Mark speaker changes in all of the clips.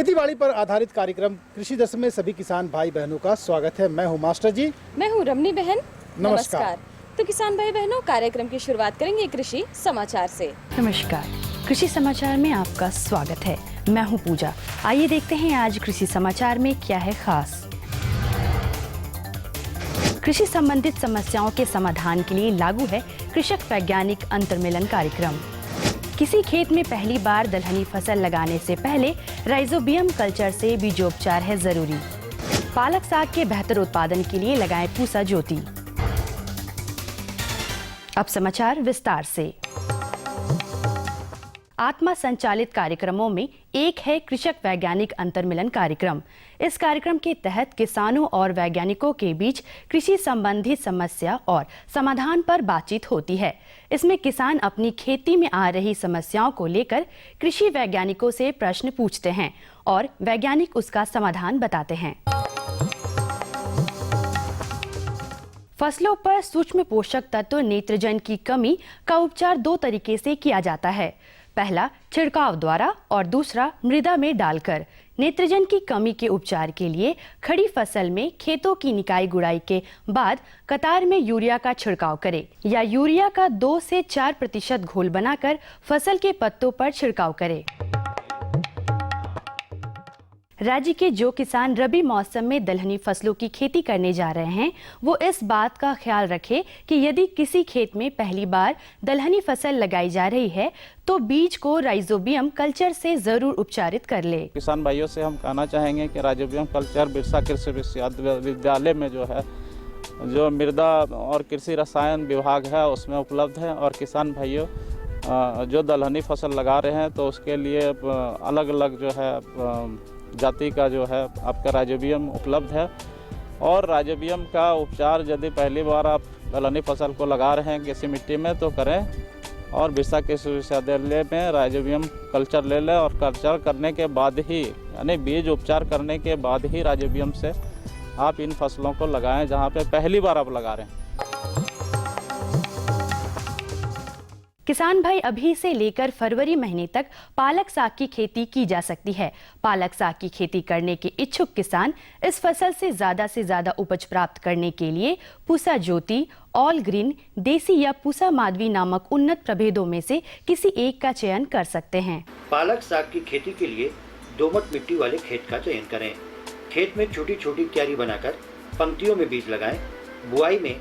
Speaker 1: खेतीबाड़ी पर आधारित कार्यक्रम कृषि दर्शन में सभी किसान भाई बहनों का स्वागत है। मैं हूं मास्टर जी।
Speaker 2: मैं हूं रमनी बहन।
Speaker 1: नमस्कार।
Speaker 2: तो किसान भाई बहनों, कार्यक्रम की शुरुआत करेंगे कृषि समाचार से।
Speaker 3: नमस्कार, कृषि समाचार में आपका स्वागत है। मैं हूं पूजा। आइए देखते हैं आज कृषि समाचार में क्या है खास। कृषि संबंधित समस्याओं के समाधान के लिए लागू है कृषक वैज्ञानिक अंतर्मिलन कार्यक्रम। किसी खेत में पहली बार दलहनी फसल लगाने से पहले राइजोबियम कल्चर से बीजोपचार है जरूरी। पालक साग के बेहतर उत्पादन के लिए लगाएं पूसा ज्योति। अब समाचार विस्तार से। आत्मा संचालित कार्यक्रमों में एक है कृषक वैज्ञानिक अंतर्मिलन कार्यक्रम। इस कार्यक्रम के तहत किसानों और वैज्ञानिकों के बीच कृषि संबंधी समस्या और समाधान पर बातचीत होती है। इसमें किसान अपनी खेती में आ रही समस्याओं को लेकर कृषि वैज्ञानिकों से प्रश्न पूछते हैं और वैज्ञानिक उसका समाधान बताते हैं। फसलों पर सूक्ष्म पोषक तत्व नेत्रजन की कमी का उपचार दो तरीके से किया जाता है। पहला छिड़काव द्वारा और दूसरा मृदा में डालकर। नेत्रजन की कमी के उपचार के लिए खड़ी फसल में खेतों की निकाई गुड़ाई के बाद कतार में यूरिया का छिड़काव करें या यूरिया का 2 से 4% घोल बनाकर फसल के पत्तों पर छिड़काव करें। राज्य के जो किसान रबी मौसम में दलहनी फसलों की खेती करने जा रहे हैं, वो इस बात का ख्याल रखें कि यदि किसी खेत में पहली बार दलहनी फसल लगाई जा रही है तो बीज को राइजोबियम कल्चर से जरूर उपचारित कर ले।
Speaker 4: किसान भाइयों से हम कहना चाहेंगे कि राइजोबियम कल्चर बिरसा कृषि विश्वविद्यालय में जो मृदा और कृषि रसायन विभाग है उसमें उपलब्ध है। और किसान भाइयों जो दलहनी फसल लगा रहे हैं तो उसके लिए अलग अलग जो है जाति का जो है आपका राइजोबियम उपलब्ध है। और राइजोबियम का उपचार यदि पहली बार आप दलहनी फसल को लगा रहे हैं किसी मिट्टी में तो करें और बिरसा कृषि विश्वविद्यालय में राइजोबियम कल्चर ले लें और कल्चर करने के बाद ही यानी बीज उपचार करने के बाद ही राइजोबियम से आप इन फसलों को लगाएं जहां पे पहली बार आप लगा रहे हैं।
Speaker 3: किसान भाई, अभी से लेकर फरवरी महीने तक पालक साग की खेती की जा सकती है। पालक साग की खेती करने के इच्छुक किसान इस फसल से ज्यादा उपज प्राप्त करने के लिए पूसा ज्योति, ऑल ग्रीन, देसी या पूसा माधवी नामक उन्नत प्रभेदों में से किसी एक का चयन कर सकते हैं।
Speaker 5: पालक साग की खेती के लिए दोमट मिट्टी वाले खेत का चयन करें। खेत में छोटी छोटी क्यारी बनाकर पंक्तियों में बीज लगाएं। बुआई में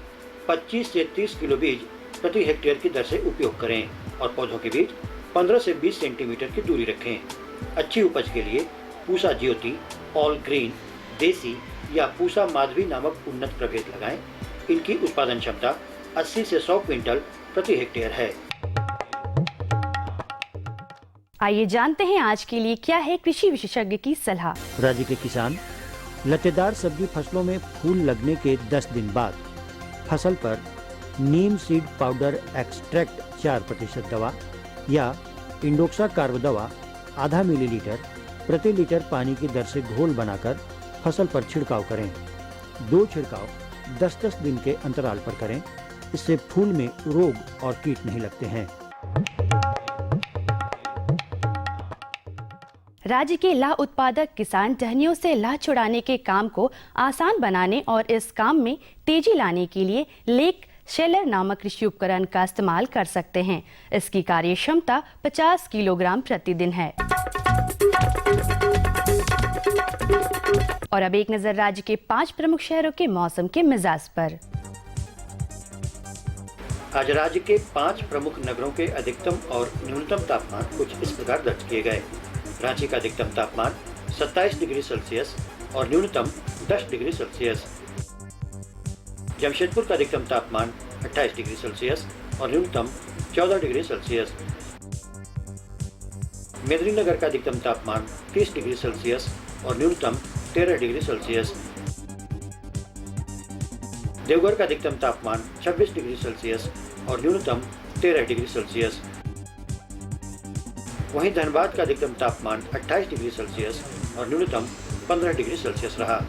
Speaker 5: 25 से 30 किलो बीज प्रति हेक्टेयर की दर से उपयोग करें और पौधों के बीच 15 से 20 सेंटीमीटर की दूरी रखें। अच्छी उपज के लिए पूसा ज्योति, ऑल ग्रीन, देसी या पूसा माधवी नामक उन्नत प्रभेद लगाएं। इनकी उत्पादन क्षमता 80 से 100 क्विंटल प्रति हेक्टेयर है।
Speaker 3: आइए जानते हैं आज के लिए क्या है कृषि विशेषज्ञ की सलाह।
Speaker 6: राज्य के किसान लतेदार सब्जी फसलों में फूल लगने के 10 दिन बाद फसल पर नीम सीड पाउडर एक्सट्रैक्ट 4% दवा या इंडोक्सा कार्ब दवा आधा मिलीलीटर प्रति लीटर पानी की दर से घोल बनाकर फसल पर छिड़काव करें। 2 छिड़काव 10-10 दिन के अंतराल पर करें। इससे फूल में रोग और कीट नहीं लगते हैं।
Speaker 3: राज्य के लाह उत्पादक किसान टहनियों से लाह छुड़ाने के काम को आसान बनाने और इस काम में तेजी लाने के लिए लेक शेलर नामक कृषि उपकरण का इस्तेमाल कर सकते हैं। इसकी कार्य क्षमता 50 किलोग्राम प्रतिदिन है। और अब एक नजर राज्य के 5 प्रमुख शहरों के मौसम के मिजाज पर।
Speaker 5: आज राज्य के 5 प्रमुख नगरों के अधिकतम और न्यूनतम तापमान कुछ इस प्रकार दर्ज किए गए। रांची का अधिकतम तापमान 27 डिग्री सेल्सियस और न्यूनतम 10 डिग्री सेल्सियस। जमशेदपुर का अधिकतम तापमान 28 डिग्री सेल्सियस और न्यूनतम 14 डिग्री सेल्सियस। मेदिनीनगर का अधिकतम तापमान 30 डिग्री सेल्सियस और न्यूनतम 13 डिग्री सेल्सियस। देवघर का अधिकतम तापमान 26 डिग्री सेल्सियस और न्यूनतम 13 डिग्री सेल्सियस। वहीं धनबाद का अधिकतम तापमान 28 डिग्री सेल्सियस और न्यूनतम 15 डिग्री सेल्सियस रहा।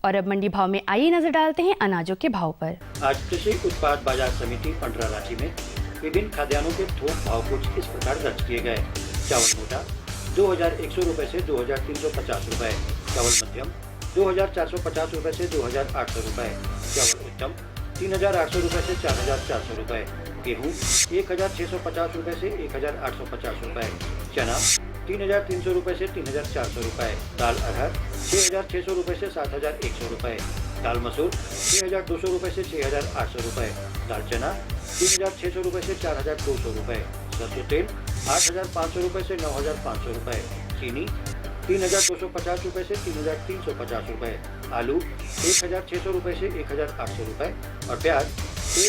Speaker 3: और अब मंडी भाव में आइए नजर डालते हैं अनाजों के भाव पर।
Speaker 5: आज कृषि उत्पाद बाजार समिति पंडरा रांची में विभिन्न खाद्यान्नों के थोक भाव कुछ इस प्रकार दर्ज किए गए। चावल मोटा 2100 रुपए से 2350 रुपए, चावल मध्यम 2450 रुपए से 2800 रुपए, चावल उत्तम 3800 रुपए से 4400 रुपए, गेहूँ 1650 रुपए से 1850 रुपए, चना 3300 रुपए से 3400 रुपए, दाल अरहर 6600 रुपए से 7100 रुपए, दाल मसूर 6200 रुपए से 6800 रुपए, दाल चना 3600 रुपए से 4200 रुपए, सरसों तेल 8500 रुपए से 9500 रुपए, चीनी 3250 रुपए से 3350 रुपए, आलू 1600 रुपए से 1800 रुपए और प्याज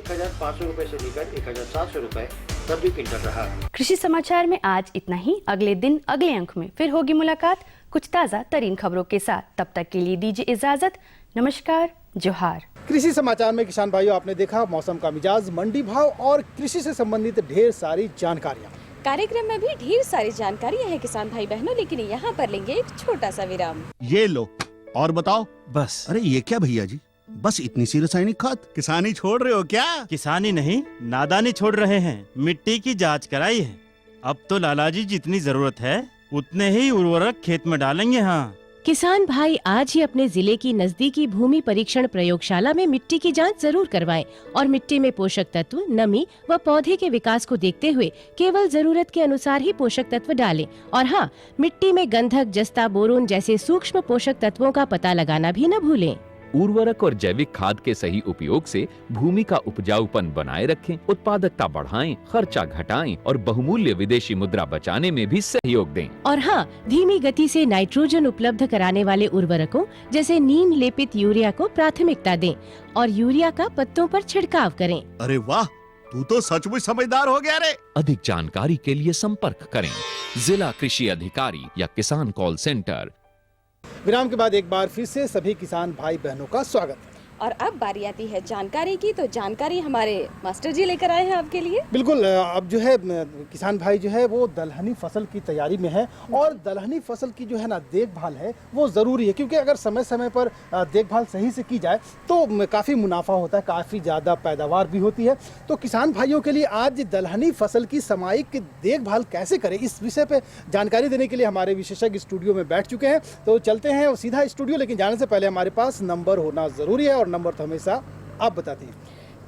Speaker 5: 1500 रुपए से लेकर 1700 रुपए प्रति क्विंटल रहा।
Speaker 3: कृषि समाचार में आज इतना ही। अगले दिन अगले अंक में फिर होगी मुलाकात कुछ ताज़ा तरीन खबरों के साथ। तब तक के लिए दीजिए इजाजत। नमस्कार, जोहार।
Speaker 1: कृषि समाचार में किसान भाइयों, आपने देखा मौसम का मिजाज, मंडी भाव और कृषि से संबंधित ढेर सारी जानकारियाँ।
Speaker 2: कार्यक्रम में भी ढेर सारी जानकारियाँ हैं किसान भाई बहनों, लेकिन यहाँ पर लेंगे एक छोटा सा विराम।
Speaker 7: ये लो और बताओ।
Speaker 8: बस।
Speaker 7: अरे ये क्या भैया जी, बस इतनी सी रासायनिक खाद? किसानी छोड़ रहे हो क्या?
Speaker 8: किसानी नहीं, नादानी छोड़ रहे हैं। मिट्टी की जांच कराई है। अब तो लालाजी जितनी जरूरत है उतने ही उर्वरक खेत में डालेंगे। हाँ,
Speaker 9: किसान भाई आज ही अपने जिले की नजदीकी भूमि परीक्षण प्रयोगशाला में मिट्टी की जांच जरूर करवाएं और मिट्टी में पोषक तत्व, नमी व पौधे के विकास को देखते हुए केवल जरूरत के अनुसार ही पोषक तत्व डालें। और हाँ, मिट्टी में गंधक, जस्ता, बोरोन जैसे सूक्ष्म पोषक तत्वों का पता लगाना भी न भूलें।
Speaker 10: उर्वरक और जैविक खाद के सही उपयोग से भूमि का उपजाऊपन बनाए रखें, उत्पादकता बढ़ाएं, खर्चा घटाएं और बहुमूल्य विदेशी मुद्रा बचाने में भी सहयोग दें।
Speaker 9: और हाँ, धीमी गति से नाइट्रोजन उपलब्ध कराने वाले उर्वरकों जैसे नीम लेपित यूरिया को प्राथमिकता दें और यूरिया का पत्तों पर छिड़काव करें।
Speaker 7: अरे वाह, तू तो सचमुच समझदार हो गया रे।
Speaker 10: अधिक जानकारी के लिए संपर्क करें जिला कृषि अधिकारी या किसान कॉल सेंटर।
Speaker 1: विराम के बाद एक बार फिर से सभी किसान भाई बहनों का स्वागत है।
Speaker 2: और अब बारी आती है जानकारी की, तो जानकारी हमारे मास्टर जी लेकर आए हैं आपके लिए।
Speaker 1: बिल्कुल, अब जो है किसान भाई जो है वो दलहनी फसल की तैयारी में है और दलहनी फसल की जो है ना देखभाल है वो ज़रूरी है, क्योंकि अगर समय समय पर देखभाल सही से की जाए तो काफ़ी मुनाफा होता है, काफ़ी ज़्यादा पैदावार भी होती है। तो किसान भाइयों के लिए आज दलहनी फसल की सामयिक देखभाल कैसे करें, इस विषय पर जानकारी देने के लिए हमारे विशेषज्ञ स्टूडियो में बैठ चुके हैं। तो चलते हैं सीधा स्टूडियो, लेकिन जाने से पहले हमारे पास नंबर होना ज़रूरी है और नंबर तो हमेशा आप बताते हैं।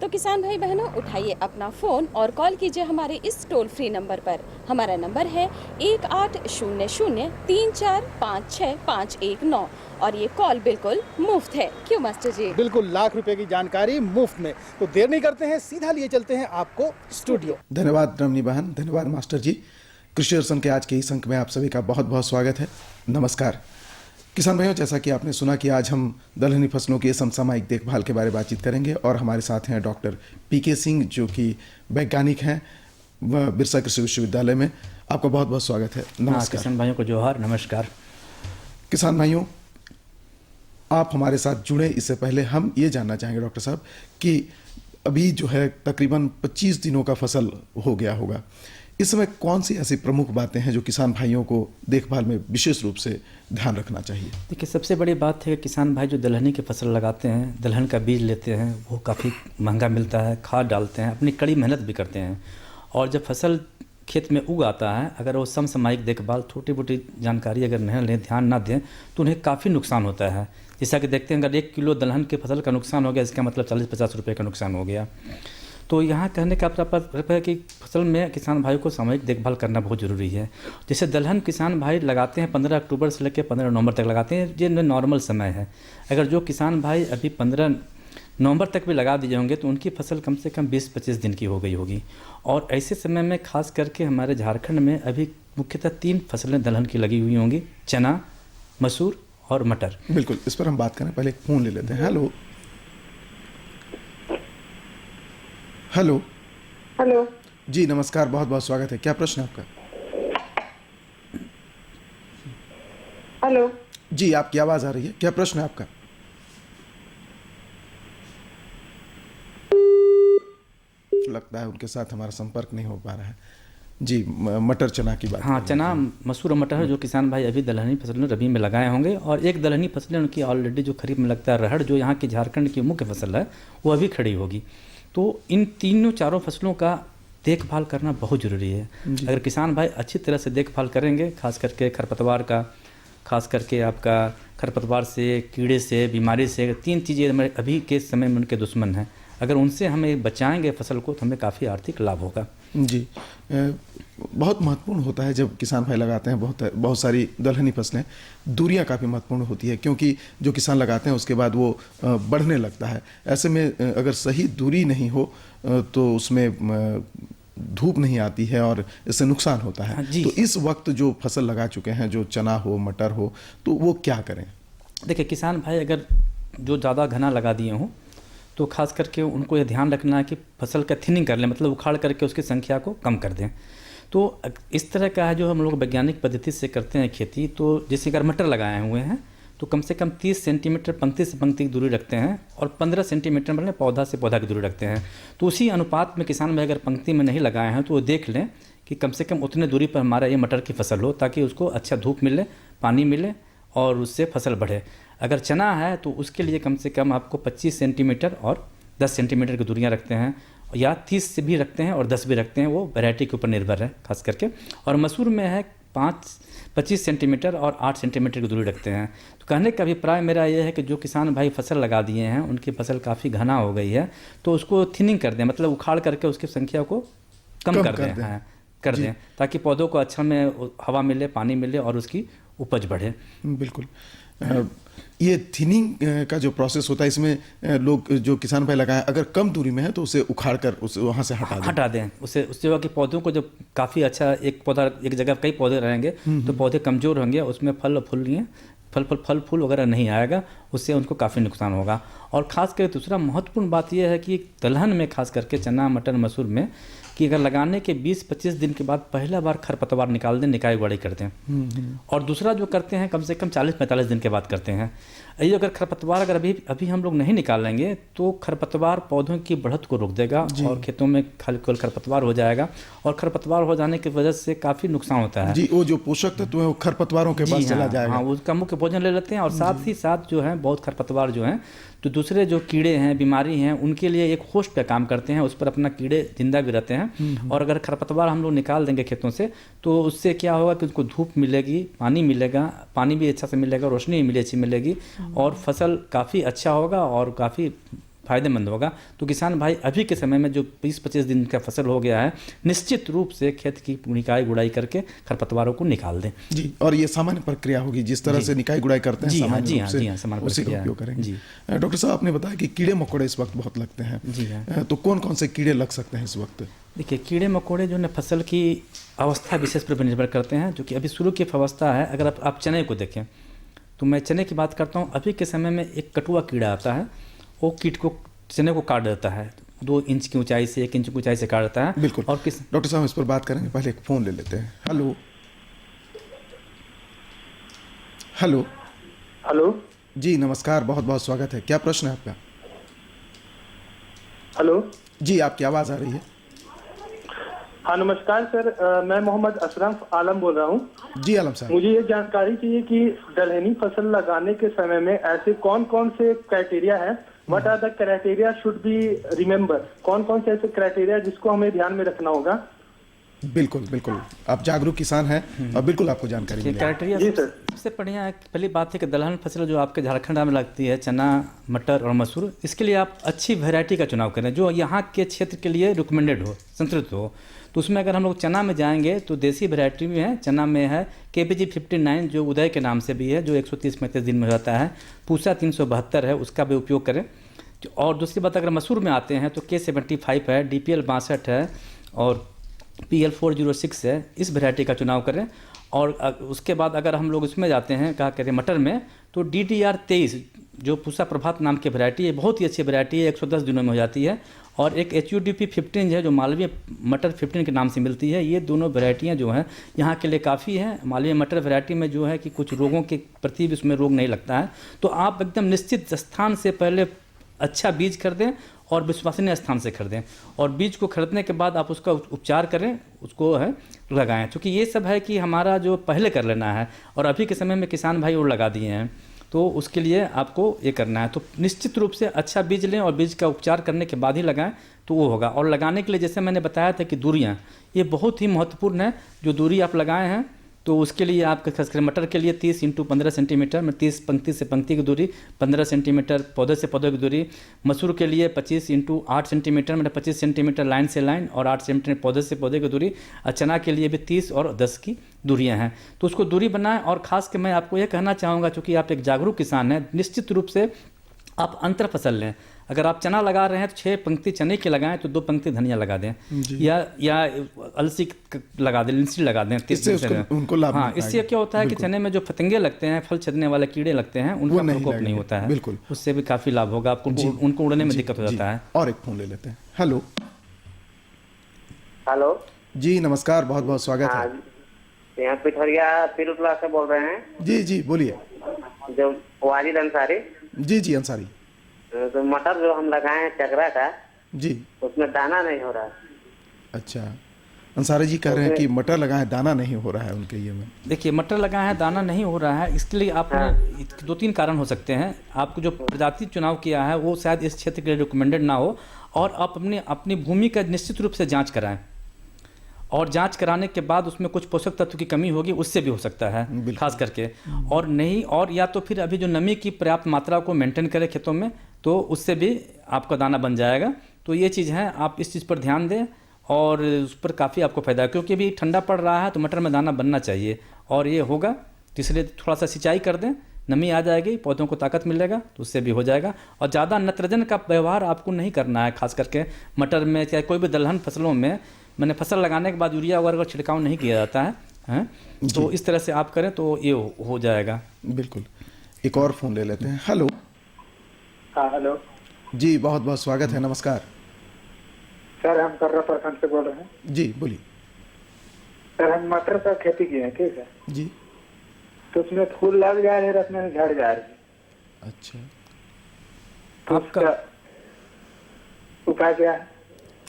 Speaker 2: तो किसान भाई बहनों, उठाइए अपना फोन और कॉल कीजिए हमारे इस टोल फ्री नंबर पर। हमारा नंबर है 1800-3456-519 और ये कॉल बिल्कुल मुफ्त है। क्यों मास्टर जी?
Speaker 1: बिल्कुल, लाख रुपए की जानकारी मुफ्त में। तो देर नहीं करते हैं, सीधा लिए चलते हैं आपको स्टूडियो।
Speaker 11: धन्यवाद रमनी बहन, धन्यवाद मास्टर जी। कृषि दर्शन के आज के इस अंक में आप सभी का बहुत बहुत स्वागत है। नमस्कार किसान भाइयों, जैसा कि आपने सुना कि आज हम दलहनी फसलों की समसामयिक देखभाल के बारे में बातचीत करेंगे और हमारे साथ हैं डॉक्टर पीके सिंह, जो कि वैज्ञानिक हैं बिरसा कृषि विश्वविद्यालय में। आपका बहुत बहुत स्वागत है। नमस्कार
Speaker 12: किसान भाइयों को जोहार। नमस्कार
Speaker 11: किसान भाइयों, आप हमारे साथ जुड़े इससे पहले हम ये जानना चाहेंगे डॉक्टर साहब कि अभी जो है तकरीबन 25 दिनों का फसल हो गया होगा, इस समय कौन सी ऐसी प्रमुख बातें हैं जो किसान भाइयों को देखभाल में विशेष रूप से ध्यान रखना चाहिए?
Speaker 12: देखिए, सबसे बड़ी बात है कि किसान भाई जो दलहनी की फसल लगाते हैं, दलहन का बीज लेते हैं, वो काफ़ी महंगा मिलता है, खाद डालते हैं, अपनी कड़ी मेहनत भी करते हैं और जब फसल खेत में उग आता है, अगर वो समसामयिक देखभाल, छोटी मोटी जानकारी अगर नहीं लें, ध्यान ना दें तो उन्हें काफ़ी नुकसान होता है। जैसा कि देखते हैं, अगर 1 किलो दलहन की फसल का नुकसान हो गया, इसका मतलब 40-50 रुपये का नुकसान हो गया। तो यहाँ कहने का तात्पर्य है कि फसल में किसान भाई को सामूहिक देखभाल करना बहुत ज़रूरी है। जैसे दलहन किसान भाई लगाते हैं 15 अक्टूबर से लेकर 15 नवंबर तक लगाते हैं, ये नॉर्मल समय है। अगर जो किसान भाई अभी 15 नवंबर तक भी लगा दिए होंगे तो उनकी फसल कम से कम 20-25 दिन की हो गई होगी। और ऐसे समय में खास करके हमारे झारखंड में अभी मुख्यतः 3 फसलें दलहन की लगी हुई होंगी, चना, मसूर और मटर।
Speaker 11: बिल्कुल, इस पर हम बात करें, पहले फ़ोन ले लेते हैं। हेलो हेलो
Speaker 13: हेलो
Speaker 11: जी, नमस्कार, बहुत बहुत स्वागत है। क्या प्रश्न है आपका?
Speaker 13: हेलो
Speaker 11: जी, आपकी आवाज़ आ रही है, क्या प्रश्न है आपका? लगता है उनके साथ हमारा संपर्क नहीं हो पा रहा है। जी, मटर चना की बात।
Speaker 12: हाँ, चना मसूर और मटर जो किसान भाई अभी दलहनी फसलें रबी में लगाए होंगे, और एक दलहनी फसलें उनकी ऑलरेडी जो खरीफ में लगता है रहड़, जो यहाँ की झारखंड की मुख्य फसल है, वो अभी खड़ी होगी। तो इन तीनों चारों फसलों का देखभाल करना बहुत ज़रूरी है। अगर किसान भाई अच्छी तरह से देखभाल करेंगे, खास करके खरपतवार का, खास करके आपका खरपतवार से, कीड़े से, बीमारी से, 3 चीज़ें हमारे अभी के समय में उनके दुश्मन हैं। अगर उनसे हमें बचाएंगे फसल को तो हमें काफ़ी आर्थिक लाभ होगा।
Speaker 11: जी, बहुत महत्वपूर्ण होता है जब किसान भाई लगाते हैं बहुत सारी दलहनी फसलें। दूरियां काफ़ी महत्वपूर्ण होती है, क्योंकि जो किसान लगाते हैं उसके बाद वो बढ़ने लगता है। ऐसे में अगर सही दूरी नहीं हो तो उसमें धूप नहीं आती है और इससे नुकसान होता है। तो इस वक्त जो फसल लगा चुके हैं, जो चना हो, मटर हो, तो वो क्या करें?
Speaker 12: देखिए, किसान भाई अगर जो ज़्यादा घना लगा दिए हों तो खास करके उनको ये ध्यान रखना है कि फसल का थिनिंग कर लें, मतलब उखाड़ करके उसकी संख्या को कम कर दें। तो इस तरह का है जो हम लोग वैज्ञानिक पद्धति से करते हैं खेती। तो जैसे अगर मटर लगाए हुए हैं तो कम से कम 30 सेंटीमीटर पंक्ति से पंक्ति की दूरी रखते हैं, और 15 सेंटीमीटर मतलब पौधा से पौधा की दूरी रखते हैं। तो उसी अनुपात में किसान भाई अगर पंक्ति में नहीं लगाए हैं तो वो देख लें कि कम से कम उतने दूरी पर हमारा ये मटर की फसल हो, ताकि उसको अच्छा धूप मिले, पानी मिले और उससे फसल बढ़े। अगर चना है तो उसके लिए कम से कम आपको 25 सेंटीमीटर और 10 सेंटीमीटर की दूरियां रखते हैं, या 30 से भी रखते हैं और 10 भी रखते हैं, वो वैरायटी के ऊपर निर्भर है खास करके। और मसूर में है 25 सेंटीमीटर और 8 सेंटीमीटर की दूरी रखते हैं। तो कहने का अभिप्राय मेरा ये है कि जो किसान भाई फसल लगा दिए हैं, उनकी फसल काफ़ी घना हो गई है, तो उसको थिनिंग कर दें, मतलब उखाड़ करके उसकी संख्या को कम कर दें, ताकि पौधों को अच्छा में हवा मिले, पानी मिले और उसकी उपज बढ़े।
Speaker 11: बिल्कुल। ये थिनिंग का जो प्रोसेस होता है, इसमें लोग जो किसान भाई लगाए अगर कम दूरी में है तो उसे उखाड़ कर उसे वहाँ से हटा दें।
Speaker 12: उससे कि पौधों को जब काफ़ी अच्छा, एक पौधा एक जगह कई पौधे रहेंगे तो पौधे कमज़ोर होंगे, उसमें फल फूल वगैरह नहीं आएगा, उससे उनको काफ़ी नुकसान होगा। और ख़ास करके दूसरा महत्वपूर्ण बात यह है कि दलहन में खास करके चना, मटर, मसूर में कि अगर लगाने के 20-25 दिन के बाद पहला बार खरपतवार निकाल दें, निकाई गुड़ाई कर दें। और दूसरा जो करते हैं कम से कम 40-45 दिन के बाद करते हैं। ये अगर खरपतवार अगर अभी हम लोग नहीं निकालेंगे तो खरपतवार पौधों की बढ़त को रोक देगा और खेतों में केवल खरपतवार हो जाएगा, और खरपतवार हो जाने की वजह से काफ़ी नुकसान होता है।
Speaker 11: जी, वो जो पोषक तत्व है वो खरपतवारों के पास चला जाएगा।
Speaker 12: हाँ, उसका मुख्य भोजन ले लेते हैं, और साथ ही साथ जो है बहुत खरपतवार जो हैं तो दूसरे जो कीड़े हैं, बीमारी हैं, उनके लिए एक होस्ट पे काम करते हैं, उस पर अपना कीड़े जिंदा भी रहते हैं। और अगर खरपतवार हम लोग निकाल देंगे खेतों से तो उससे क्या होगा कि उनको धूप मिलेगी, पानी मिलेगा, पानी भी अच्छा से मिलेगा, रोशनी भी अच्छी मिलेगी, और फसल काफ़ी अच्छा होगा और काफ़ी फ़ायदेमंद होगा। तो किसान भाई अभी के समय में जो 20-25 दिन का फसल हो गया है, निश्चित रूप से खेत की निकाई गुड़ाई करके खरपतवारों को निकाल दें।
Speaker 11: जी, और ये सामान्य प्रक्रिया होगी जिस तरह से निकाई गुड़ाई करते हैं, सामान्य रूप से उसी का उपयोग करेंगे। डॉक्टर साहब, आपने बताया कि कीड़े मकोड़े इस वक्त बहुत लगते हैं।
Speaker 12: जी हाँ।
Speaker 11: तो कौन कौन से कीड़े लग सकते हैं इस वक्त?
Speaker 12: देखिए, कीड़े मकोड़े जो है फसल की अवस्था विशेष पर निर्भर करते हैं, जो कि अभी शुरू की अवस्था है। अगर आप चने को देखें तो मैं चने की बात करता हूँ, अभी के समय में एक कटुआ कीड़ा आता है, वो कीट को चने को काट देता है, 2 इंच की ऊंचाई से 1 इंच की ऊंचाई से काट देता है।
Speaker 11: बिल्कुल। और डॉक्टर साहब इस पर बात करेंगे, पहले एक फ़ोन ले लेते हैं। हेलो हेलो
Speaker 14: हेलो
Speaker 11: जी, नमस्कार, बहुत बहुत स्वागत है। क्या प्रश्न है आपका?
Speaker 14: हेलो
Speaker 11: जी, आपकी आवाज़ आ रही है।
Speaker 14: हाँ, नमस्कार सर, मैं मोहम्मद अशरफ आलम बोल रहा हूँ।
Speaker 11: जी आलम साहब,
Speaker 14: मुझे ये जानकारी चाहिए कि दलहनी फसल लगाने के समय में ऐसे कौन कौन से क्राइटेरिया है, what are the criteria should be remember, कौन कौन से ऐसे क्राइटेरिया जिसको हमें ध्यान में रखना होगा?
Speaker 11: बिल्कुल बिल्कुल, आप जागरूक किसान हैं और बिल्कुल आपको जानकारी मिलेगी।
Speaker 12: क्राइटेरिया सबसे बढ़िया है, पहली बात है कि दलहन फसल जो आपके झारखंड में लगती है, चना, मटर और मसूर, इसके लिए आप अच्छी वैरायटी का चुनाव करें जो यहाँ के क्षेत्र के लिए रिकमेंडेड हो, संतुलित हो। तो उसमें अगर हम लोग चना में जाएंगे तो देसी वैरायटी में है, चना में है KPG 59 जो उदय के नाम से भी है, जो 130-135 दिन में हो जाता है। पूसा 372 है, उसका भी उपयोग करें। और दूसरी बात अगर मसूर में आते हैं तो K75 है, DPL 62 है और PL 406 है, इस वैरायटी का चुनाव करें। और उसके बाद अगर हम लोग उसमें जाते हैं, कहा कहते हैं मटर में, तो DDR 23 जो पूसा प्रभात नाम की वैरायटी है, बहुत ही अच्छी वैरायटी है, 110 दिनों में हो जाती है। और एक HUDP 15 है जो मालवीय मटर 15 के नाम से मिलती है। ये दोनों वैरायटियाँ जो हैं यहाँ के लिए काफ़ी हैं। मालवीय मटर वैरायटी में जो है कि कुछ रोगों के प्रति भी उसमें रोग नहीं लगता है। तो आप एकदम निश्चित स्थान से पहले अच्छा बीज खरीदें और विश्वसनीय स्थान से खरीदें, और बीज को खरीदने के बाद आप उसका उपचार करें, उसको है लगाएं। क्योंकि ये सब है कि हमारा जो पहले कर लेना है, और अभी के समय में किसान भाई और लगा दिए हैं, तो उसके लिए आपको ये करना है। तो निश्चित रूप से अच्छा बीज लें और बीज का उपचार करने के बाद ही लगाएं, तो वो होगा। और लगाने के लिए जैसे मैंने बताया था कि दूरियाँ ये बहुत ही महत्वपूर्ण है। जो दूरी आप लगाए हैं तो उसके लिए आप खासकर मटर के लिए 30 × 15 सेंटीमीटर में 30 पंक्ति से पंक्ति की दूरी, 15 सेंटीमीटर पौधे से पौधे की दूरी। मसूर के लिए 25 × 8 सेंटीमीटर मतलब 25 सेंटीमीटर लाइन से लाइन और 8 सेंटीमीटर पौधे से पौधे की दूरी। चना के लिए भी 30 और 10 की दूरियां हैं। तो उसको दूरी बनाएं। और ख़ास कर मैं आपको ये कहना चाहूँगा, चूँकि आप एक जागरूक किसान हैं, निश्चित रूप से आप अंतर फसल लें। अगर आप चना लगा रहे हैं तो 6 पंक्ति चने की लगाएं, तो 2 पंक्ति धनिया लगा दें, या अलसी लगा दें, लिंसी लगा दें।
Speaker 11: उनको लाभ
Speaker 12: हाँ, इससे क्या होता है कि चने में जो फतिंगे लगते हैं, फल छेदने वाले कीड़े लगते हैं, उनका प्रकोप नहीं होता है।
Speaker 11: बिल्कुल,
Speaker 12: उससे भी काफ़ी लाभ होगा आपको, उनको उड़ने में दिक्कत हो जाता है।
Speaker 11: और एक फोन ले लेते हैं। हेलो
Speaker 15: हेलो
Speaker 11: जी, नमस्कार, बहुत बहुत स्वागत है।
Speaker 15: यहाँ पिठौरिया पीरुटला से बोल रहे हैं।
Speaker 11: जी जी बोलिए।
Speaker 15: जो वाजिद अंसारी।
Speaker 11: जी जी अंसारी।
Speaker 15: तो मटर जो हम लगाए हैं चकरा का,
Speaker 11: जी,
Speaker 15: उसमें दाना नहीं हो रहा है।
Speaker 11: अच्छा, अंसारी जी कह रहे हैं कि मटर लगाए दाना नहीं हो रहा है उनके ये में।
Speaker 12: देखिए, मटर लगाए हैं दाना नहीं हो रहा है, इसके लिए आपने 2-3 कारण हो सकते हैं। आपको जो प्रजाति चुनाव किया है वो शायद इस क्षेत्र के लिए रिकमेंडेड ना हो, और आप अपनी भूमि का निश्चित रूप से जाँच कराएं, और जांच कराने के बाद उसमें कुछ पोषक तत्व की कमी होगी, उससे भी हो सकता है खास करके। और नहीं, और या तो फिर अभी जो नमी की पर्याप्त मात्रा को मेंटेन करें खेतों में, तो उससे भी आपका दाना बन जाएगा। तो ये चीज़ है, आप इस चीज़ पर ध्यान दें और उस पर काफ़ी आपको फायदा है। क्योंकि अभी ठंडा पड़ रहा है तो मटर में दाना बनना चाहिए, और ये होगा। तो इसलिए थोड़ा सा सिंचाई कर दें, नमी आ जाएगी, पौधों को ताकत मिलेगा, तो उससे भी हो जाएगा। और ज़्यादा नाइट्रोजन का व्यवहार आपको नहीं करना है, खास करके मटर में, चाहे कोई भी दलहन फसलों में। मैंने फसल लगाने के बाद यूरिया वगैरह का छिड़काव नहीं किया जाता है, तो इस तरह से आप करें तो ये हो जाएगा।
Speaker 11: बिल्कुल। एक और फोन ले लेते हैं। हेलो।
Speaker 16: हाँ हेलो
Speaker 11: जी, बहुत बहुत स्वागत है, नमस्कार
Speaker 16: सर। हम कर्रा प्रखंड से बोल रहे हैं।
Speaker 11: जी बोलिए
Speaker 16: सर। हम मटर का खेती किए हैं, ठीक है
Speaker 11: जी।
Speaker 16: तो उसमें फूल लग जा रहे, रस में झड़ जा रही।
Speaker 11: अच्छा,
Speaker 16: तो आपका उपाय क्या है?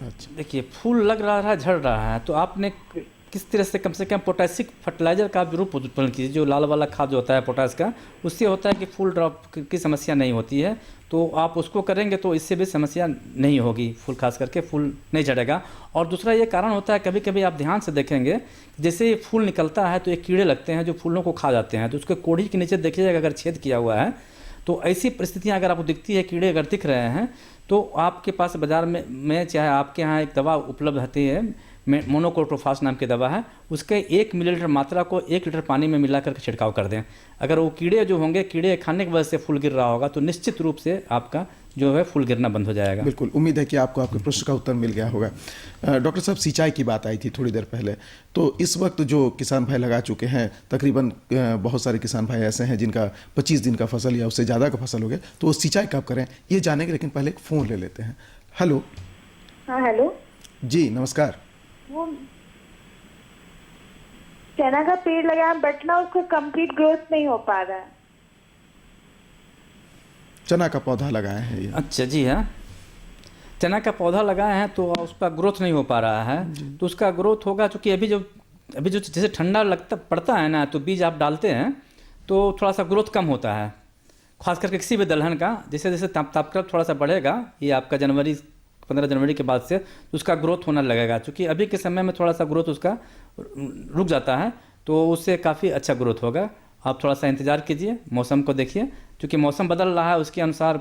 Speaker 11: अच्छा,
Speaker 12: देखिए, फूल लग रहा है, झड़ रहा है, तो आपने किस तरह से कम पोटेशिक फर्टिलाइजर का जरूर उत्पन्न कीजिए। जो लाल वाला खाद जो होता है पोटास का, उससे होता है कि फूल ड्रॉप की समस्या नहीं होती है। तो आप उसको करेंगे तो इससे भी समस्या नहीं होगी, फूल खास करके फूल नहीं झड़ेगा। और दूसरा ये कारण होता है, कभी कभी आप ध्यान से देखेंगे, जैसे ये फूल निकलता है तो ये कीड़े लगते हैं जो फूलों को खा जाते हैं। तो उसके कोढ़ी के नीचे देखिएगा अगर छेद किया हुआ है, तो ऐसी परिस्थितियाँ अगर आपको दिखती है, कीड़े अगर दिख रहे हैं, तो आपके पास बाज़ार में चाहे आपके यहाँ एक दवा उपलब्ध रहती है, मोनोक्रोटोफास नाम की दवा है, उसके 1 मिलीलीटर मात्रा को 1 लीटर पानी में मिला करके छिड़काव कर दें। अगर वो कीड़े जो होंगे, कीड़े खाने की वजह से फूल गिर रहा होगा, तो निश्चित रूप से आपका जो है फूल गिरना बंद हो जाएगा।
Speaker 11: बिल्कुल, उम्मीद है कि आपको आपके प्रश्न का उत्तर मिल गया होगा। डॉक्टर साहब, सिंचाई की बात आई थी थोड़ी देर पहले, तो इस वक्त जो किसान भाई लगा चुके हैं, तकरीबन बहुत सारे किसान भाई ऐसे हैं जिनका 25 दिन का फसल या उससे ज़्यादा का फसल हो गया, तो वो सिंचाई कब करें ये जानेंगे, लेकिन पहले एक फ़ोन ले लेते हैं। हेलो।
Speaker 13: हाँ हेलो
Speaker 11: जी नमस्कार।
Speaker 13: वो चना का पेड़ लगाया बट ना उसका कंप्लीट ग्रोथ नहीं हो पा रहा है।
Speaker 11: चना का पौधा लगाए हैं ये।
Speaker 12: अच्छा जी, हाँ, चना का पौधा लगाए हैं तो उसका ग्रोथ नहीं हो पा रहा है। तो उसका ग्रोथ होगा, चूँकि अभी जो जैसे ठंडा पड़ता है ना, तो बीज आप डालते हैं तो थोड़ा सा ग्रोथ कम होता है, खास करके किसी भी दलहन का। जैसे जैसे तापक्रम थोड़ा सा बढ़ेगा, ये आपका 15 जनवरी के बाद से उसका ग्रोथ होने लगेगा। क्योंकि अभी के समय में थोड़ा सा ग्रोथ उसका रुक जाता है, तो उससे काफ़ी अच्छा ग्रोथ होगा। आप थोड़ा सा इंतज़ार कीजिए, मौसम को देखिए, क्योंकि मौसम बदल रहा है, उसके अनुसार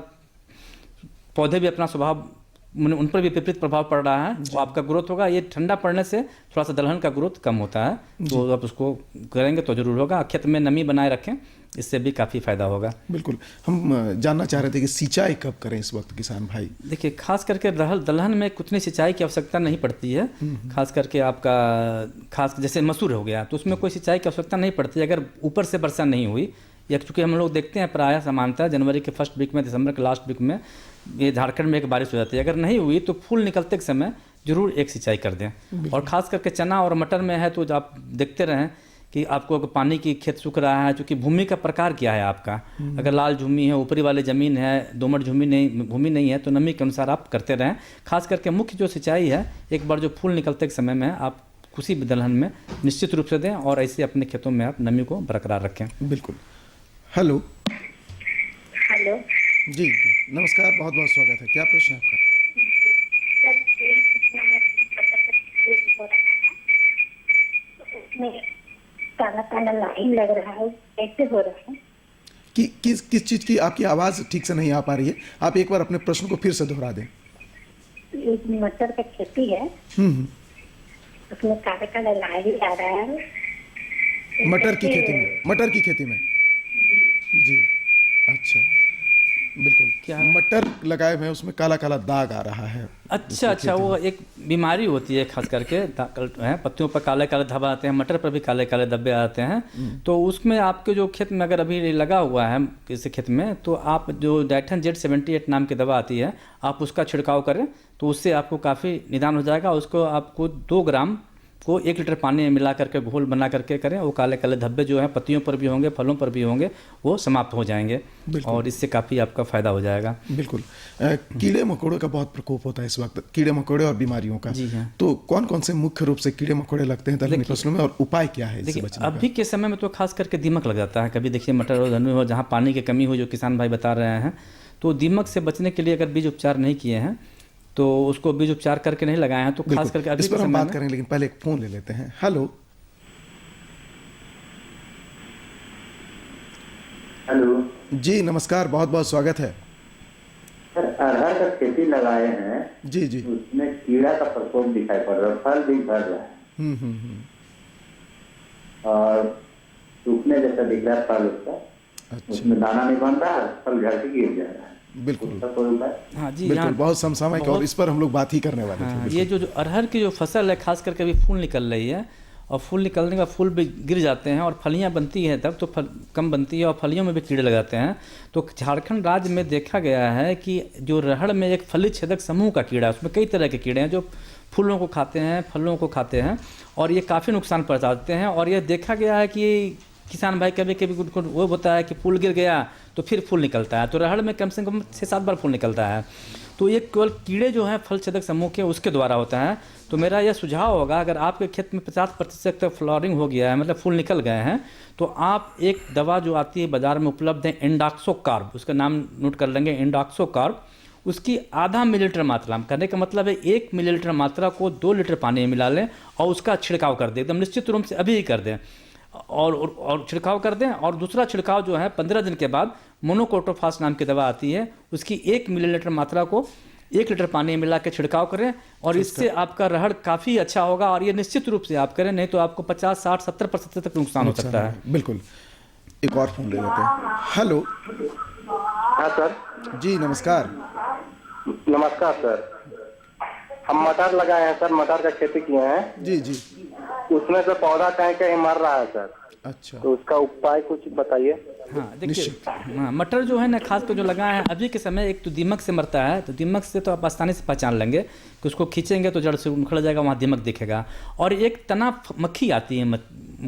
Speaker 12: पौधे भी अपना स्वभाव, उन पर भी विपरीत प्रभाव पड़ रहा है, तो आपका ग्रोथ होगा। ये ठंडा पड़ने से थोड़ा सा दलहन का ग्रोथ कम होता है, तो आप उसको करेंगे तो ज़रूर होगा। खेत में नमी बनाए रखें, इससे भी काफ़ी फायदा होगा।
Speaker 11: बिल्कुल। हम जानना चाह रहे थे कि सिंचाई कब करें इस वक्त किसान भाई?
Speaker 12: देखिए, खास करके दलहन में उतनी सिंचाई की आवश्यकता नहीं पड़ती है। खास करके आपका जैसे मसूर हो गया, तो उसमें कोई सिंचाई की आवश्यकता नहीं पड़ती है, अगर ऊपर से वर्षा नहीं हुई। या चूँकि हम लोग देखते हैं प्रायः समानता जनवरी के फर्स्ट वीक में, दिसंबर के लास्ट वीक में ये झारखंड में एक बारिश हो जाती है। अगर नहीं हुई तो फूल निकलते के समय जरूर एक सिंचाई कर दें। और ख़ास करके चना और मटर में है तो आप देखते रहें कि आपको अगर पानी की खेत सूख रहा है, चूँकि भूमि का प्रकार क्या है आपका, अगर लाल भूमि है, ऊपरी वाली ज़मीन है, दोमट भूमि नहीं है, तो नमी के अनुसार आप करते रहें। खास करके मुख्य जो सिंचाई है, एक बार जो फूल निकलते के समय में आप उसी दलहन में निश्चित रूप से दें और ऐसे अपने खेतों में आप नमी को बरकरार रखें।
Speaker 11: बिल्कुल। हेलो
Speaker 13: हेलो
Speaker 11: जी, नमस्कार, बहुत बहुत स्वागत है। क्या प्रश्न है आपका?
Speaker 13: काला काला लाइन लग रहा है, कैसे हो रहा है?
Speaker 11: किस चीज़ की आपकी आवाज़ ठीक से नहीं आ पा रही है, आप एक बार अपने प्रश्न को फिर से दोहरा दें।
Speaker 13: एक मटर का खेती है, उसमें काला काला लाइन आ रहा है।
Speaker 11: मटर की खेती में जी, अच्छा, बिल्कुल। क्या मटर लगाए हुए हैं, उसमें काला काला दाग आ रहा है?
Speaker 12: अच्छा, वो एक बीमारी होती है, खास करके पत्तियों पर काले काले धब्बे आते हैं, मटर पर भी काले काले धब्बे आते हैं। तो उसमें आपके जो खेत में अगर अभी लगा हुआ है किसी खेत में, तो आप जो डाइथन Z78 नाम की दवा आती है, आप उसका छिड़काव करें तो उससे आपको काफ़ी निदान हो जाएगा। उसको आपको 2 ग्राम को 1 लीटर पानी में मिला करके घोल बना करके करें, वो काले काले धब्बे जो हैं पत्तियों पर भी होंगे, फलों पर भी होंगे, वो समाप्त हो जाएंगे और इससे काफ़ी आपका फ़ायदा हो जाएगा।
Speaker 11: बिल्कुल। कीड़े मकोड़ों का बहुत प्रकोप होता है इस वक्त, कीड़े मकोड़े और बीमारियों का।
Speaker 12: जी हाँ।
Speaker 11: तो कौन कौन से मुख्य रूप से कीड़े मकोड़े लगते हैं दलहनी फसलों में और उपाय क्या है इससे बचने का?
Speaker 12: अभी के समय में तो खास करके दीमक लग जाता है। कभी देखिए मटर और धनु हो, जहाँ पानी की कमी हो, जो किसान भाई बता रहे हैं, तो दीमक से बचने के लिए अगर बीज उपचार नहीं किए हैं तो उसको बीज उपचार करके नहीं लगाए हैं, तो खास करके अभी
Speaker 11: इस पर हम बात करेंगे, लेकिन पहले एक फोन ले लेते हैं। हेलो जी, नमस्कार, बहुत बहुत स्वागत है
Speaker 16: सर। अरहर का खेती लगाए हैं
Speaker 11: जी,
Speaker 16: उसमें कीड़ा का प्रकोप दिखाई पड़ रहा है, फल भी भर रहा है और सूखने जैसा दिख रहा है फल उसका। अच्छा। उसमें दाना नहीं बन रहा है, फल झड़ के गिर जा रहा है।
Speaker 11: बिल्कुल।
Speaker 12: हाँ जी,
Speaker 11: बिल्कुल, बहुत समसामयिक और इस पर हम लोग बात ही करने वाले थे।
Speaker 12: ये जो अरहर की जो फसल है, खास करके अभी फूल निकल रही है और फूल निकलने का फूल भी गिर जाते हैं और फलियां बनती हैं तब तो फल कम बनती है और फलियों में भी कीड़े लगाते हैं। तो झारखंड राज्य में देखा गया है कि जो रहड़ में एक फली छेदक समूह का कीड़ा है, उसमें कई तरह के कीड़े हैं जो फूलों को खाते हैं, फलों को खाते हैं और ये काफ़ी नुकसान पहुँचाते हैं। और ये देखा गया है कि किसान भाई कभी कभी उनको वो होता है कि फूल गिर गया तो फिर फूल निकलता है, तो रहड़ में कम से कम 6-7 बार फूल निकलता है। तो ये केवल कीड़े जो हैं फल छेदक समूह के, उसके द्वारा होता है। तो मेरा यह सुझाव होगा, अगर आपके खेत में 50% तक फ्लावरिंग हो गया है, मतलब फूल निकल गए हैं, तो आप एक दवा जो आती है बाज़ार में उपलब्ध है, इंडॉक्सोकार्ब, उसका नाम नोट कर लेंगे, इंडॉक्सोकार्ब। उसकी आधा मिलीलीटर मात्रा करने का मतलब है 1 मिलीलीटर मात्रा को 2 लीटर पानी में मिला लें और उसका छिड़काव कर दें, एकदम निश्चित रूप से अभी ही कर दें और छिड़काव कर दें। और दूसरा छिड़काव जो है 15 दिन के बाद मोनोक्रोटोफास नाम की दवा आती है, उसकी 1 मिलीलीटर मात्रा को 1 लीटर पानी में मिला के छिड़काव करें और इससे आपका रहड़ काफ़ी अच्छा होगा। और ये निश्चित रूप से आप करें, नहीं तो आपको 50, 60, 70% तक नुकसान हो सकता है।
Speaker 11: बिल्कुल। एक और फोन ले लेते हैं। हेलो।
Speaker 16: हाँ सर
Speaker 11: जी, नमस्कार।
Speaker 16: नमस्कार सर, हम मटर लगाए हैं सर, मटर का खेती किए हैं
Speaker 11: जी।
Speaker 16: उसमें से पौधा कहीं कहीं मर रहा है सर।
Speaker 11: अच्छा,
Speaker 16: तो उसका उपाय कुछ बताइए।
Speaker 12: हाँ देखिए, हाँ मटर जो है ना, खास कर जो लगाए हैं अभी के समय, एक तो दीमक से मरता है, तो दीमक से तो आप आसानी से पहचान लेंगे कि उसको खींचेंगे तो जड़ से उखड़ जाएगा, वहाँ दीमक दिखेगा। और एक तना मक्खी आती है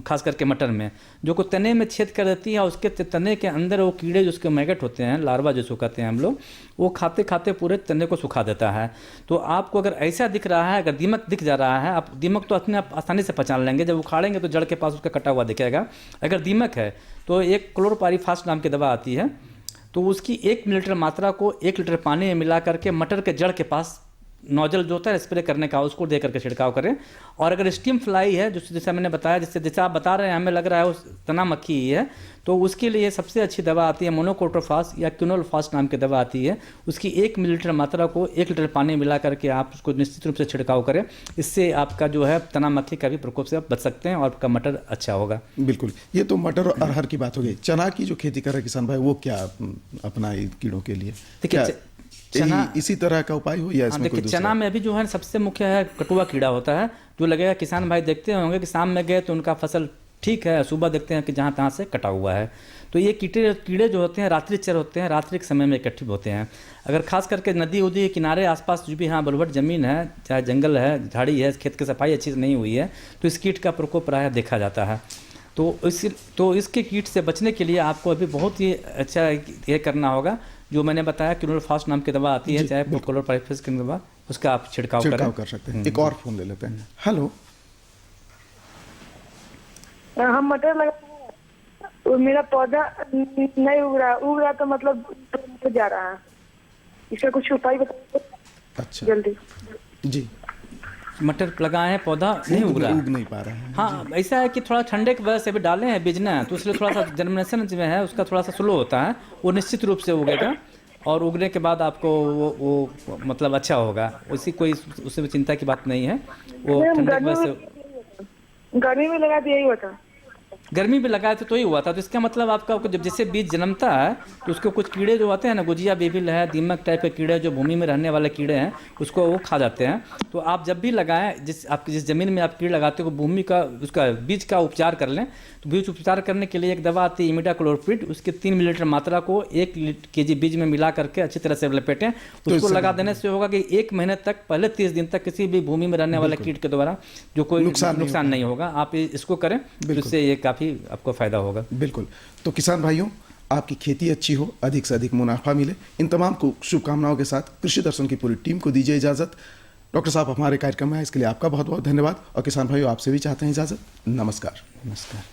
Speaker 12: खास करके मटर में, जो को तने में छेद कर देती है और उसके तने के अंदर वो कीड़े जिसके मैगट होते हैं, लार्वा जिसको कहते हैं हम लोग, वो खाते खाते पूरे तने को सुखा देता है। तो आपको अगर ऐसा दिख रहा है, अगर दीमक दिख जा रहा है, आप दीमक तो अपने आप आसानी से पहचान लेंगे, जब उखाड़ेंगे तो जड़ के पास उसका कटा हुआ दिखेगा। अगर दीमक है तो एक क्लोरोपाइरीफास नाम की दवा आती है, तो उसकी 1 मिलीलीटर मात्रा को 1 लीटर पानी में मिला करके मटर के जड़ के पास नोजल जो होता है स्प्रे करने का, उसको दे करके छिड़काव करें। और अगर स्टीम फ्लाई है, जैसे मैंने बताया, जैसे आप बता रहे हैं, हमें लग रहा है उस तना मक्खी ही है, तो उसके लिए सबसे अच्छी दवा आती है मोनोक्रोटोफास या क्विनोलफास नाम की दवा आती है। उसकी 1 मिलीलीटर मात्रा को 1 लीटर पानी मिला करके आप उसको निश्चित रूप से छिड़काव करें। इससे आपका जो है तना मक्खी का भी प्रकोप से आप बच सकते हैं और आपका मटर अच्छा होगा।
Speaker 11: बिल्कुल। ये तो मटर और अरहर की बात हो गई। चना की जो खेती कर रहे किसान भाई, वो क्या अपना कीड़ों के लिए
Speaker 12: देखिए, चना
Speaker 11: इसी तरह का उपाय हो या इसमें कोई दूसरा?
Speaker 12: चना में अभी जो है सबसे मुख्य है कटुआ कीड़ा होता है, जो लगेगा किसान भाई देखते होंगे कि शाम में गए तो उनका फसल ठीक है, सुबह देखते हैं कि जहाँ तहाँ से कटा हुआ है। तो ये कीड़े जो होते हैं रात्रिचर होते हैं, रात्रि के समय में इकट्ठे होते हैं। अगर खास करके नदी उदी के किनारे आसपास जो भी हाँ बलवट ज़मीन है, चाहे जंगल है, झाड़ी है, खेत की सफाई अच्छी से नहीं हुई है, तो इस कीट का प्रकोप प्रायः देखा जाता है। तो इसके कीट से बचने के लिए आपको अभी बहुत ही अच्छा ये करना होगा, जो मैंने बताया क्लोरोफास्ट नाम की दवा आती है, चाहे क्लोरोपाइरिफास की दवा, उसका आप छिड़काव
Speaker 11: कर सकते हैं। एक और फोन ले लेते हैं। हेलो,
Speaker 17: हम मटर लगाते हैं और मेरा पौधा नहीं उग रहा तो मतलब जा रहा है, इसका कुछ उपाय बताइए।
Speaker 11: अच्छा,
Speaker 17: जल्दी
Speaker 11: जी।
Speaker 12: मटर लगाए हैं, पौधा नहीं उग
Speaker 11: नहीं पा रहा है।
Speaker 12: हाँ, ऐसा है कि थोड़ा ठंडे की वजह से भी डाले हैं बीज ना, तो इसलिए थोड़ा सा जर्मिनेशन जो है उसका थोड़ा सा स्लो होता है, वो निश्चित रूप से उगेगा और उगने के बाद आपको वो मतलब अच्छा होगा, उससे चिंता की बात नहीं है। वो ठंडे की वजह से
Speaker 17: गर्मी में लगा दिया ही हुआ था,
Speaker 12: गर्मी में लगाया तो ही हुआ था। तो इसका मतलब आपका जब जैसे बीज जन्मता है तो उसको कुछ कीड़े जो आते हैं ना, गुजिया बेबिल है, दीमक टाइप के कीड़े जो भूमि में रहने वाले कीड़े हैं, उसको वो खा जाते हैं। तो आप जब भी लगाएं, जिस ज़मीन में आप कीड़े लगाते हो, भूमि का उसका बीज का उपचार कर लें। तो बीज उपचार करने के लिए एक दवा आती है इमिडाक्लोपरिड, उसके 3 मिलीलीटर मात्रा को 1 kg बीज में मिला करके अच्छी तरह से लपेटें। उसको लगा देने से होगा कि 1 महीने तक, पहले 30 दिन तक किसी भी भूमि में रहने वाले कीट के द्वारा जो कोई नुकसान नहीं होगा। आप इसको करें तो इससे ये काफ़ी आपको फायदा होगा।
Speaker 11: बिल्कुल। तो किसान भाइयों, आपकी खेती अच्छी हो, अधिक से अधिक मुनाफा मिले, इन तमाम को शुभकामनाओं के साथ कृषि दर्शन की पूरी टीम को दीजिए इजाजत। डॉक्टर साहब हमारे कार्यक्रम में है, इसके लिए आपका बहुत बहुत धन्यवाद। और किसान भाइयों, आपसे भी चाहते हैं इजाजत। नमस्कार।
Speaker 12: नमस्कार।